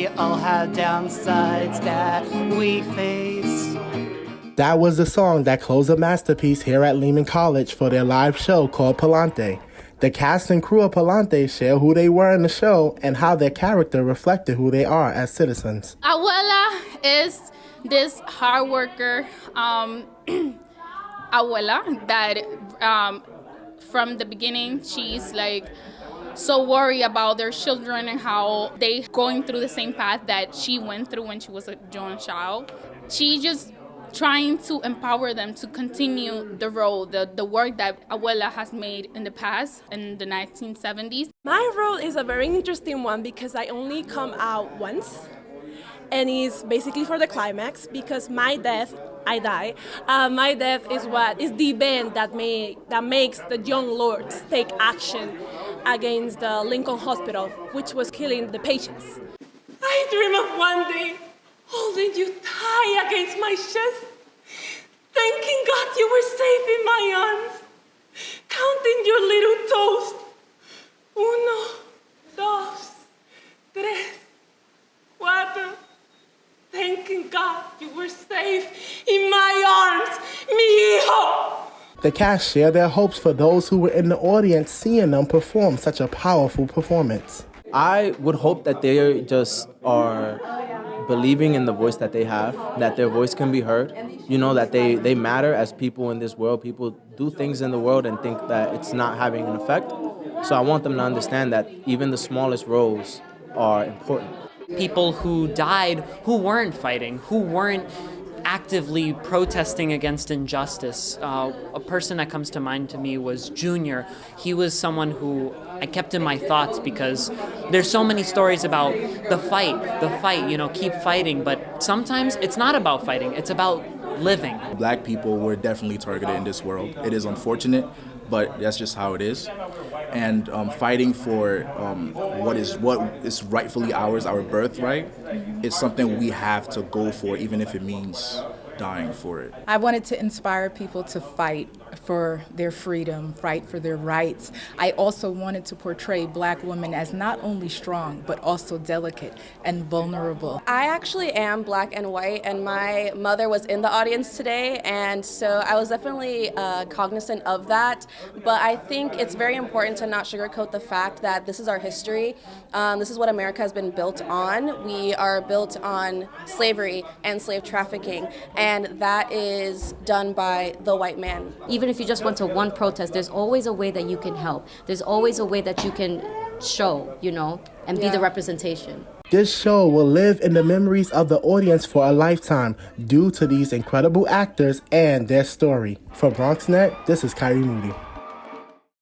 we all have downsides that we face. That was the song that closed a masterpiece here at Lehman College for their live show called Palante. The cast and crew of Palante share who they were in the show and how their character reflected who they are as citizens. Abuela is this hard worker abuela that from the beginning she's like so worried about their children and how they going through the same path that she went through when she was a young child. She just trying to empower them to continue the role, the work that Abuela has made in the past, in the 1970s. My role is a very interesting one because I only come out once, and it's basically for the climax because my death, I die. My death is the event that makes the young lords take action against the Lincoln Hospital, which was killing the patients. I dream of one day holding you tight against my chest, thanking God you were safe in my arms, counting your little toes. 1, 2, 3, 4. Thanking God you were safe in my arms, mi hijo. The cast share their hopes for those who were in the audience seeing them perform such a powerful performance. I would hope that they just are believing in the voice that they have, that their voice can be heard, that they matter as people in this world. People do things in the world and think that it's not having an effect. So I want them to understand that even the smallest roles are important. People who died who weren't fighting, who weren't actively protesting against injustice. A person that comes to mind to me was Junior. He was someone who I kept in my thoughts because there's so many stories about the fight, keep fighting, but sometimes it's not about fighting, it's about living. Black people were definitely targeted in this world. It is unfortunate, but that's just how it is. And fighting for what is rightfully ours, our birthright, is something we have to go for, even if it means dying for it. I wanted to inspire people to fight for their freedom, fight for their rights. I also wanted to portray Black women as not only strong, but also delicate and vulnerable. I actually am Black and white, and my mother was in the audience today, and so I was definitely cognizant of that. But I think it's very important to not sugarcoat the fact that this is our history. This is what America has been built on. We are built on slavery and slave trafficking, and that is done by the white man. Even if you just went to one protest, there's always a way that you can help. There's always a way that you can show, and be the representation. This show will live in the memories of the audience for a lifetime due to these incredible actors and their story. For BronxNet, this is Kairi Moody.